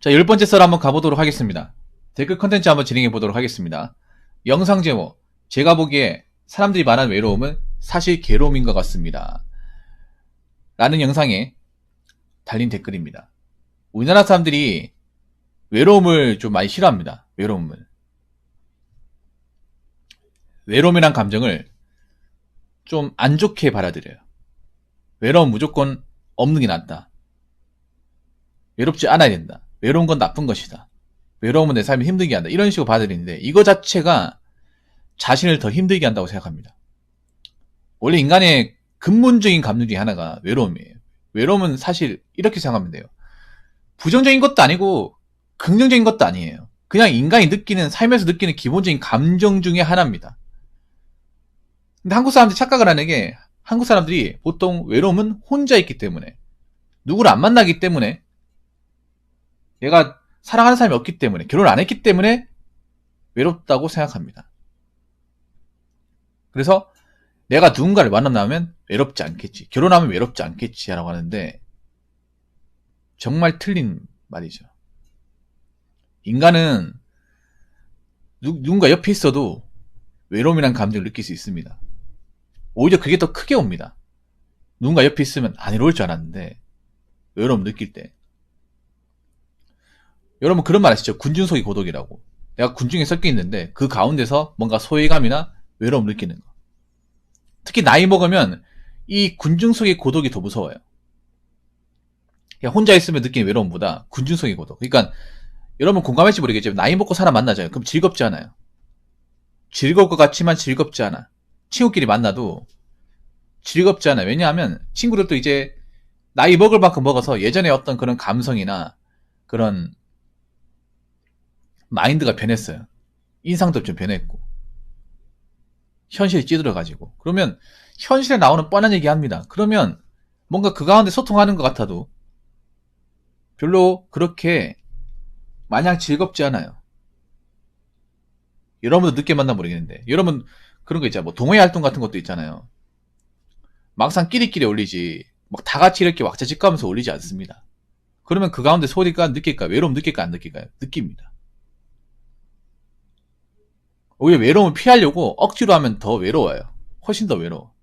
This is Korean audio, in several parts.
자, 10번째 썰 한번 가보도록 하겠습니다. 댓글 컨텐츠 한번 진행해 보도록 하겠습니다. 영상 제목, 제가 보기에 사람들이 말하는 외로움은 사실 괴로움인 것 같습니다. 라는 영상에 달린 댓글입니다. 우리나라 사람들이 외로움을 좀 많이 싫어합니다. 외로움이란 감정을 좀 안 좋게 받아들여요. 외로움 무조건 없는 게 낫다. 외롭지 않아야 된다. 외로운 건 나쁜 것이다. 외로움은 내 삶을 힘들게 한다. 이런 식으로 받아들이는데 이거 자체가 자신을 더 힘들게 한다고 생각합니다. 원래 인간의 근본적인 감정 중에 하나가 외로움이에요. 외로움은 사실 이렇게 생각하면 돼요. 부정적인 것도 아니고 긍정적인 것도 아니에요. 그냥 인간이 느끼는, 삶에서 느끼는 기본적인 감정 중에 하나입니다. 근데 한국 사람들이 착각을 하는 게, 한국 사람들이 보통 외로움은 혼자 있기 때문에, 누구를 안 만나기 때문에, 얘가 사랑하는 사람이 없기 때문에, 결혼 안 했기 때문에 외롭다고 생각합니다. 그래서 내가 누군가를 만나면 외롭지 않겠지, 결혼하면 외롭지 않겠지 라고 하는데 정말 틀린 말이죠. 인간은 누군가 옆에 있어도 외로움이라는 감정을 느낄 수 있습니다. 오히려 그게 더 크게 옵니다. 누군가 옆에 있으면 안 외로울 줄 알았는데 외로움 느낄 때. 여러분 그런 말 아시죠? 군중 속의 고독이라고. 내가 군중에 섞여 있는데 그 가운데서 뭔가 소외감이나 외로움 느끼는 거. 특히 나이 먹으면 이 군중 속의 고독이 더 무서워요. 그냥 혼자 있으면 느끼는 외로움보다 군중 속의 고독. 그러니까 여러분 공감할지 모르겠지만 나이 먹고 사람 만나잖아요. 그럼 즐겁지 않아요. 즐거울 것 같지만 즐겁지 않아. 친구끼리 만나도 즐겁지 않아요. 왜냐하면 친구들도 이제 나이 먹을 만큼 먹어서 예전에 어떤 그런 감성이나 그런 마인드가 변했어요. 인상도 좀 변했고 현실이 찌들어가지고. 그러면 현실에 나오는 뻔한 얘기 합니다. 그러면 뭔가 그 가운데 소통하는 것 같아도 별로 그렇게 마냥 즐겁지 않아요. 여러분도 늦게 만나 모르겠는데 여러분 그런 거 있잖아요. 뭐 동호회 활동 같은 것도 있잖아요. 막상 끼리끼리 올리지 막 다 같이 이렇게 왁자지껄 하면서 올리지 않습니다. 그러면 그 가운데 소리가 느낄까요? 외로움 느낄까요? 안 느낄까요? 느낍니다. 오히려 외로움을 피하려고 억지로 하면 더 외로워요. 훨씬 더 외로워.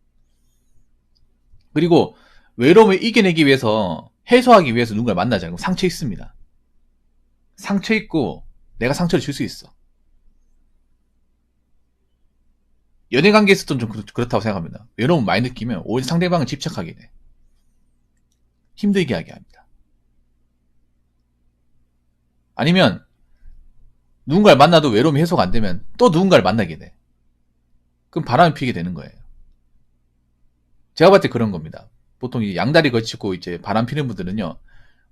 그리고 외로움을 이겨내기 위해서, 해소하기 위해서 누군가를 만나잖아요. 상처 있습니다. 상처 있고 내가 상처를 줄 수 있어. 연애관계에서도 좀 그렇다고 생각합니다. 외로움 많이 느끼면 오히려 상대방을 집착하게 돼. 힘들게 하게 합니다. 아니면 누군가를 만나도 외로움이 해소가 안 되면 또 누군가를 만나게 돼. 그럼 바람을 피게 되는 거예요. 제가 봤을 때 그런 겁니다. 보통 이 양다리 걸치고 이제 바람 피는 분들은요,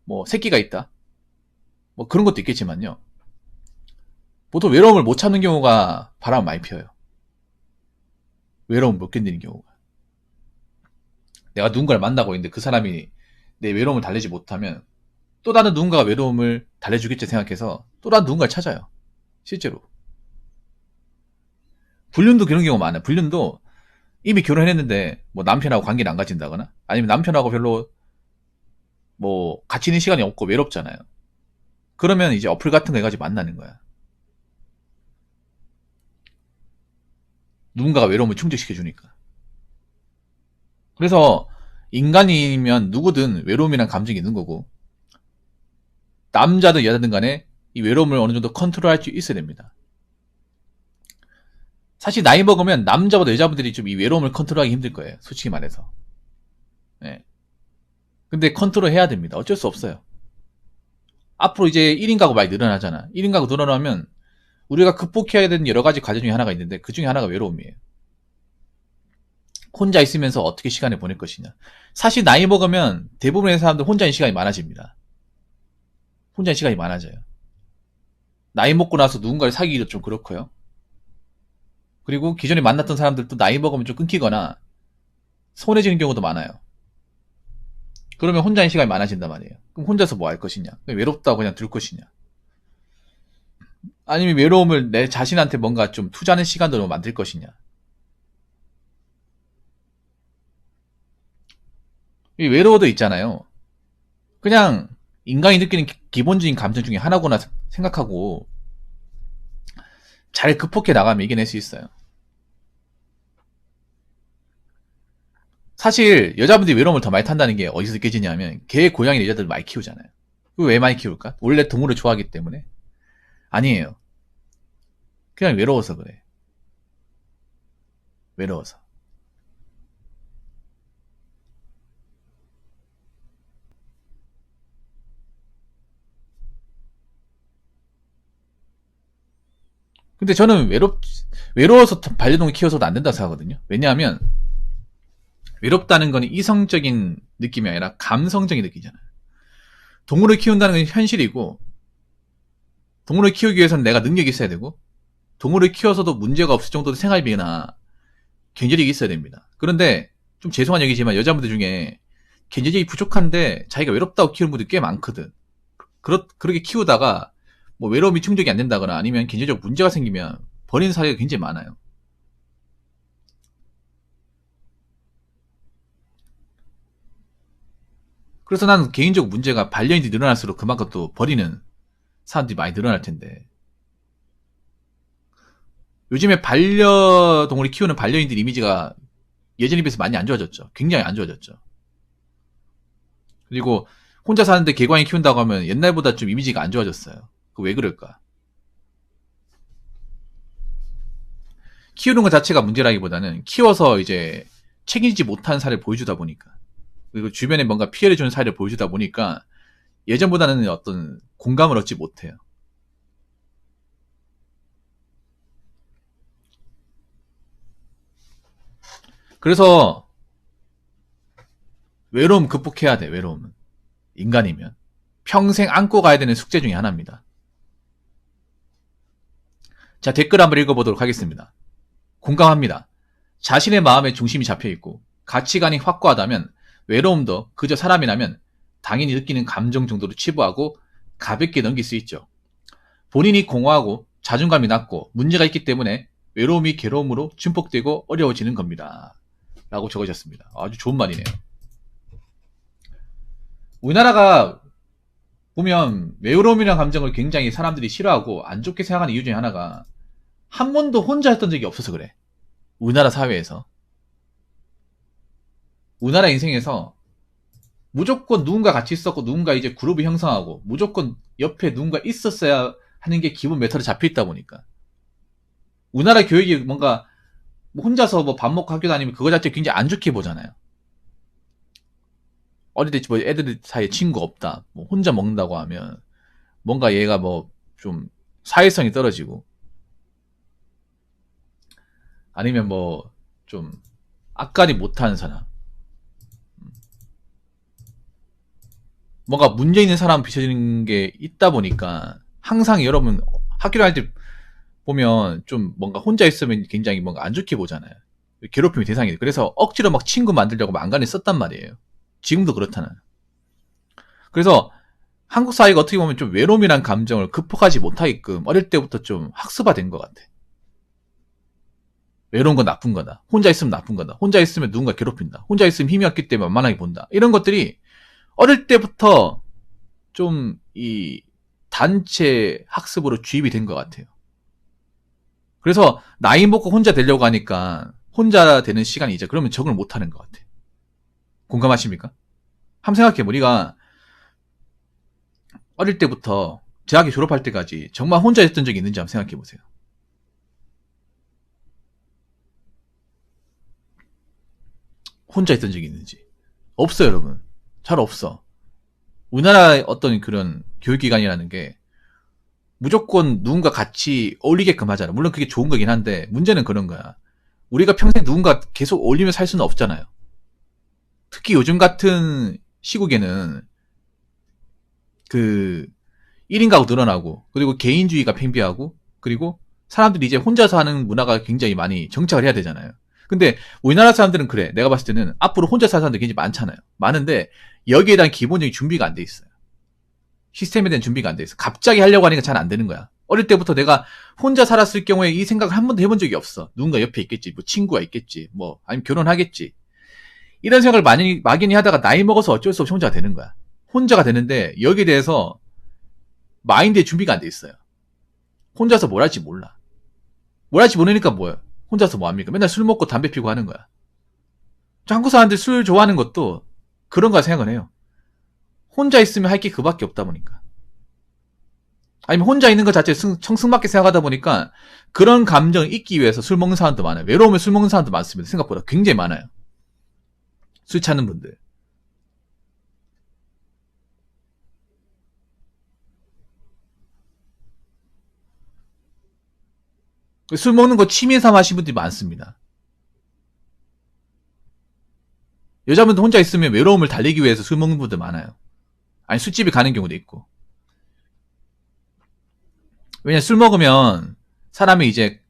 뭐 새끼가 있다, 뭐 그런 것도 있겠지만요, 보통 외로움을 못 참는 경우가 바람을 많이 피워요. 외로움을 못 견디는 경우가. 내가 누군가를 만나고 있는데 그 사람이 내 외로움을 달래지 못하면 또 다른 누군가가 외로움을 달래주겠지 생각해서 또 다른 누군가를 찾아요. 실제로. 불륜도 그런 경우가 많아요. 불륜도 이미 결혼했는데 뭐 남편하고 관계를 안 가진다거나 아니면 남편하고 별로 뭐 같이 있는 시간이 없고 외롭잖아요. 그러면 이제 어플 같은 거 해가지고 만나는 거야. 누군가가 외로움을 충족시켜주니까. 그래서 인간이면 누구든 외로움이란 감정이 있는 거고, 남자든 여자든 간에 이 외로움을 어느 정도 컨트롤할 수 있어야 됩니다. 사실 나이 먹으면 남자보다 여자분들이 좀 이 외로움을 컨트롤하기 힘들 거예요. 솔직히 말해서. 네. 근데 컨트롤 해야 됩니다. 어쩔 수 없어요. 앞으로 이제 1인 가구 많이 늘어나잖아. 1인 가구 늘어나면 우리가 극복해야 되는 여러 가지 과제 중에 하나가 있는데 그 중에 하나가 외로움이에요. 혼자 있으면서 어떻게 시간을 보낼 것이냐. 사실 나이 먹으면 대부분의 사람들 혼자인 시간이 많아집니다. 혼자인 시간이 많아져요. 나이 먹고 나서 누군가를 사귀기도 좀 그렇고요. 그리고 기존에 만났던 사람들도 나이 먹으면 좀 끊기거나 서운해지는 경우도 많아요. 그러면 혼자인 시간이 많아진단 말이에요. 그럼 혼자서 뭐 할 것이냐? 외롭다고 그냥 둘 것이냐? 아니면 외로움을 내 자신한테 뭔가 좀 투자하는 시간으로 만들 것이냐? 이 외로워도 있잖아요. 그냥 인간이 느끼는 기본적인 감정 중에 하나구나 생각하고 잘 극복해 나가면 이겨낼 수 있어요. 사실 여자분들이 외로움을 더 많이 탄다는 게 어디서 느껴지냐면 개, 고양이 여자들 많이 키우잖아요. 왜 많이 키울까? 원래 동물을 좋아하기 때문에? 아니에요. 그냥 외로워서 그래. 외로워서. 근데 저는 외로워서 반려동을 키워서도 안 된다고 생각하거든요. 왜냐하면 외롭다는 건 이성적인 느낌이 아니라 감성적인 느낌이잖아요. 동물을 키운다는 건 현실이고, 동물을 키우기 위해서는 내가 능력이 있어야 되고, 동물을 키워서도 문제가 없을 정도의 생활비나 경제력이 있어야 됩니다. 그런데 좀 죄송한 얘기지만 여자분들 중에 경제력이 부족한데 자기가 외롭다고 키우는 분들이 꽤 많거든. 그렇게 키우다가 뭐 외로움이 충족이 안 된다거나 아니면 경제적 문제가 생기면 버리는 사례가 굉장히 많아요. 그래서 나는 개인적으로 문제가 반려인들이 늘어날수록 그만큼 또 버리는 사람들이 많이 늘어날 텐데, 요즘에 반려동물을 키우는 반려인들 이미지가 예전에 비해서 많이 안 좋아졌죠. 굉장히 안 좋아졌죠. 그리고 혼자 사는데 개광이 키운다고 하면 옛날보다 좀 이미지가 안 좋아졌어요. 그 왜 그럴까? 키우는 것 자체가 문제라기보다는 키워서 이제 책임지지 못하는 사례를 보여주다 보니까, 그리고 주변에 뭔가 피해를 주는 사례를 보여주다 보니까 예전보다는 어떤 공감을 얻지 못해요. 그래서 외로움 극복해야 돼. 외로움은 인간이면 평생 안고 가야 되는 숙제 중에 하나입니다. 자, 댓글 한번 읽어보도록 하겠습니다. 공감합니다. 자신의 마음에 중심이 잡혀있고 가치관이 확고하다면 외로움도 그저 사람이라면 당연히 느끼는 감정 정도로 치부하고 가볍게 넘길 수 있죠. 본인이 공허하고 자존감이 낮고 문제가 있기 때문에 외로움이 괴로움으로 증폭되고 어려워지는 겁니다. 라고 적으셨습니다. 아주 좋은 말이네요. 우리나라가 보면 외로움이라는 감정을 굉장히 사람들이 싫어하고 안 좋게 생각하는 이유 중에 하나가 한 번도 혼자 했던 적이 없어서 그래. 우리나라 사회에서. 우리나라 인생에서 무조건 누군가 같이 있었고 누군가 이제 그룹을 형성하고 무조건 옆에 누군가 있었어야 하는 게 기본 메타로 잡혀있다 보니까 우리나라 교육이 뭔가 혼자서 뭐 밥 먹고 학교 다니면 그거 자체 굉장히 안 좋게 보잖아요. 어릴 때 뭐 애들 사이에 친구 없다, 뭐 혼자 먹는다고 하면 뭔가 얘가 뭐 좀 사회성이 떨어지고 아니면 뭐 좀 악깔이 못하는 사람, 뭔가 문제 있는 사람 비춰지는 게 있다 보니까 항상 여러분 학교 다닐 때 보면 좀 뭔가 혼자 있으면 굉장히 뭔가 안 좋게 보잖아요. 괴롭힘의 대상이 돼. 그래서 억지로 막 친구 만들려고 만간에 썼단 말이에요. 지금도 그렇다는. 그래서 한국 사회가 어떻게 보면 좀 외로움이란 감정을 극복하지 못하게끔 어릴 때부터 좀 학습화된 것 같아. 외로운 건 나쁜 거다. 혼자 있으면 나쁜 거다. 혼자 있으면 누군가 괴롭힌다. 혼자 있으면 힘이 없기 때문에 만만하게 본다. 이런 것들이 어릴 때부터 좀 이 단체 학습으로 주입이 된 것 같아요. 그래서 나이 먹고 혼자 되려고 하니까 혼자 되는 시간이 이제 그러면 적응을 못하는 것 같아요. 공감하십니까? 한번 생각해요. 우리가 어릴 때부터 대학에 졸업할 때까지 정말 혼자 있던 적이 있는지 한번 생각해 보세요. 혼자 있던 적이 있는지. 없어요, 여러분. 잘 없어. 우리나라의 어떤 그런 교육기관이라는 게 무조건 누군가 같이 어울리게끔 하잖아. 물론 그게 좋은 거긴 한데 문제는 그런 거야. 우리가 평생 누군가 계속 어울리며 살 수는 없잖아요. 특히 요즘 같은 시국에는 그 1인 가구 늘어나고 그리고 개인주의가 팽배하고 그리고 사람들이 이제 혼자서 하는 문화가 굉장히 많이 정착을 해야 되잖아요. 근데 우리나라 사람들은 그래. 내가 봤을 때는 앞으로 혼자 사는 사람들이 굉장히 많잖아요. 많은데 여기에 대한 기본적인 준비가 안 돼 있어요. 시스템에 대한 준비가 안 돼 있어. 갑자기 하려고 하니까 잘 안 되는 거야. 어릴 때부터 내가 혼자 살았을 경우에 이 생각을 한 번도 해본 적이 없어. 누군가 옆에 있겠지. 뭐 친구가 있겠지. 뭐 아니면 결혼하겠지. 이런 생각을 막연히 하다가 나이 먹어서 어쩔 수 없이 혼자가 되는 거야. 혼자가 되는데 여기에 대해서 마인드의 준비가 안 돼 있어요. 혼자서 뭘 할지 몰라. 뭘 할지 모르니까 뭐야. 혼자서 뭐 합니까? 맨날 술 먹고 담배 피고 하는 거야. 한국 사람들 술 좋아하는 것도 그런 거 생각을 해요. 혼자 있으면 할 게 그밖에 없다 보니까. 아니면 혼자 있는 것 자체 청승맞게 생각하다 보니까 그런 감정을 잊기 위해서 술 먹는 사람도 많아요. 외로우면 술 먹는 사람도 많습니다. 생각보다 굉장히 많아요. 술 찾는 분들. 술 먹는 거 취미 삼아 하시는 분들이 많습니다. 여자분들 혼자 있으면 외로움을 달래기 위해서 술 먹는 분들 많아요. 아니 술집에 가는 경우도 있고. 왜냐 술 먹으면 사람이 이제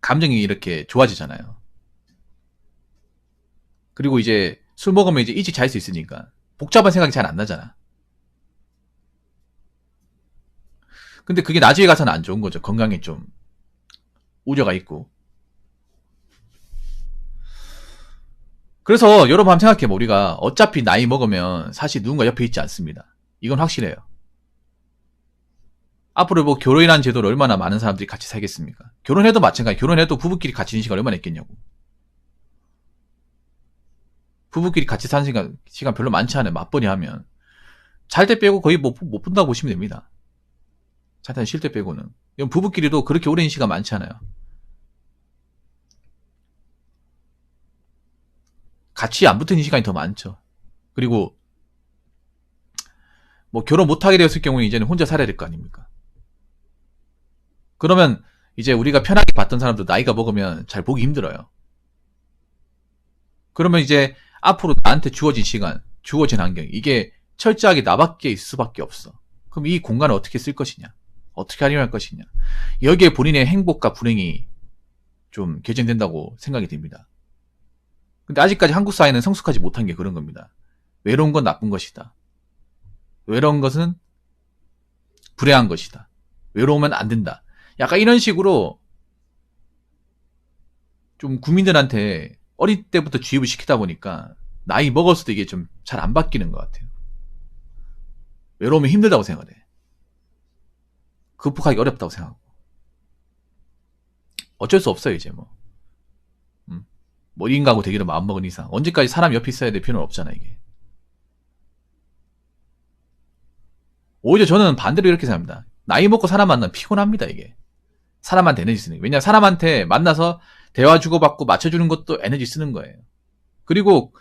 감정이 이렇게 좋아지잖아요. 그리고 이제 술 먹으면 이제 일찍 잘 수 있으니까 복잡한 생각이 잘 안 나잖아. 근데 그게 나중에 가서는 안 좋은 거죠. 건강에 좀 우려가 있고. 그래서 여러분 한번 생각해봐. 우리가 어차피 나이 먹으면 사실 누군가 옆에 있지 않습니다. 이건 확실해요. 앞으로 뭐 결혼이라는 제도를 얼마나 많은 사람들이 같이 살겠습니까? 결혼해도 마찬가지. 결혼해도 부부끼리 같이 있는 시간 얼마나 있겠냐고. 부부끼리 같이 사는 시간 별로 많지 않아요. 맞벌이 하면. 잘 때 빼고 거의 못 본다고 보시면 됩니다. 잘 때 쉴 때 빼고는. 부부끼리도 그렇게 오랜 시간 많지 않아요. 같이 안 붙은 시간이 더 많죠. 그리고 뭐 결혼 못하게 되었을 경우에 이제는 혼자 살아야 될 거 아닙니까? 그러면 이제 우리가 편하게 봤던 사람도 나이가 먹으면 잘 보기 힘들어요. 그러면 이제 앞으로 나한테 주어진 시간, 주어진 환경, 이게 철저하게 나밖에 있을 수밖에 없어. 그럼 이 공간을 어떻게 쓸 것이냐? 어떻게 활용할 것이냐? 여기에 본인의 행복과 불행이 좀 결정된다고 생각이 됩니다. 근데 아직까지 한국 사회는 성숙하지 못한 게 그런 겁니다. 외로운 건 나쁜 것이다. 외로운 것은 불행한 것이다. 외로우면 안 된다. 약간 이런 식으로 좀 국민들한테 어릴 때부터 주입을 시키다 보니까 나이 먹었을 때 이게 좀 잘 안 바뀌는 것 같아요. 외로우면 힘들다고 생각을 해. 극복하기 어렵다고 생각하고. 어쩔 수 없어요, 이제 뭐. 뭐 1인 가구 되기로 마음먹은 이상 언제까지 사람 옆에 있어야 될 필요는 없잖아 이게. 오히려 저는 반대로 이렇게 생각합니다. 나이 먹고 사람 만나면 피곤합니다 이게. 사람한테 에너지 쓰는 게. 왜냐면 사람한테 만나서 대화 주고받고 맞춰주는 것도 에너지 쓰는 거예요. 그리고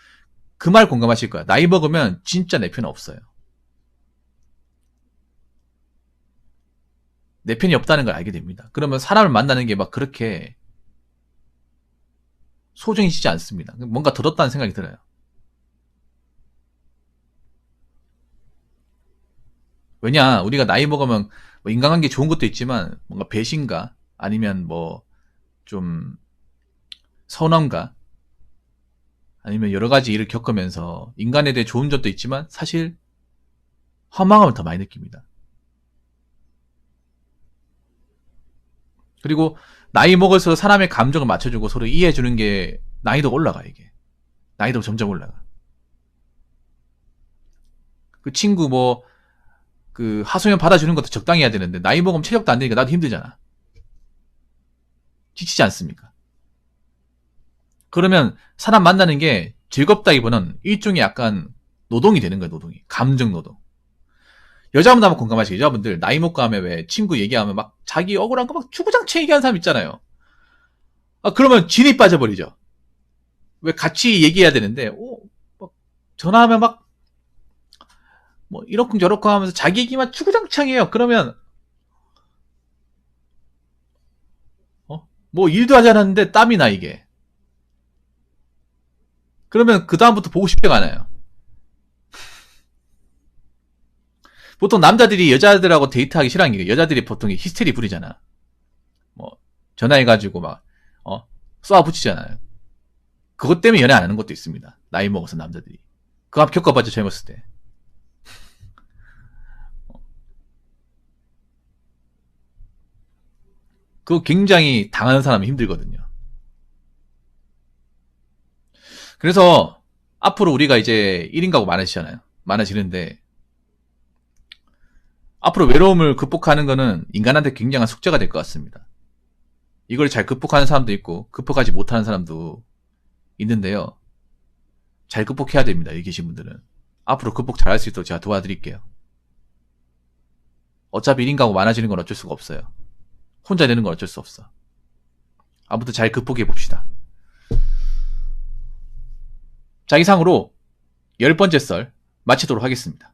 그 말 공감하실 거야. 나이 먹으면 진짜 내 편은 없어요. 내 편이 없다는 걸 알게 됩니다. 그러면 사람을 만나는 게 막 그렇게 소중해지지 않습니다. 뭔가 들었다는 생각이 들어요. 왜냐, 우리가 나이 먹으면 뭐 인간관계 좋은 것도 있지만 뭔가 배신가 아니면 뭐 좀 선언가 아니면 여러 가지 일을 겪으면서 인간에 대해 좋은 점도 있지만 사실 허망함을 더 많이 느낍니다. 그리고 나이 먹을수록 사람의 감정을 맞춰주고 서로 이해해주는 게 나이도 올라가 이게. 나이도 점점 올라가. 그 친구 뭐 그 하소연 받아주는 것도 적당히 해야 되는데 나이 먹으면 체력도 안 되니까 나도 힘들잖아. 지치지 않습니까? 그러면 사람 만나는 게 즐겁다기보다는 일종의 약간 노동이 되는 거야, 노동이. 감정 노동. 여자분들 한번 공감하시죠? 여자분들 나이 먹고 하면 왜 친구 얘기하면 막 자기 억울한 거 막 주구장창 얘기하는 사람 있잖아요. 그러면 진이 빠져버리죠. 왜 같이 얘기해야 되는데 막 전화하면 막 뭐 이렇쿵 저렇쿵 하면서 자기 얘기만 주구장창 해요. 그러면 뭐 일도 하지 않았는데 땀이 나 이게. 그러면 그 다음부터 보고 싶지가 않아요. 보통 남자들이 여자들하고 데이트하기 싫어하는 게 여자들이 보통 히스테리 부리잖아. 뭐 전화해가지고 막 쏘아붙이잖아요. 그것 때문에 연애 안 하는 것도 있습니다. 나이 먹어서 남자들이. 그거 한번 겪어봤죠, 젊었을 때. 그거 굉장히 당하는 사람이 힘들거든요. 그래서 앞으로 우리가 이제 1인 가구 많아지잖아요. 많아지는데 앞으로 외로움을 극복하는 거는 인간한테 굉장한 숙제가 될 것 같습니다. 이걸 잘 극복하는 사람도 있고 극복하지 못하는 사람도 있는데요. 잘 극복해야 됩니다. 여기 계신 분들은. 앞으로 극복 잘할 수 있도록 제가 도와드릴게요. 어차피 1인 가구 많아지는 건 어쩔 수가 없어요. 혼자 되는 건 어쩔 수 없어. 아무튼 잘 극복해 봅시다. 자, 이상으로 10번째 썰 마치도록 하겠습니다.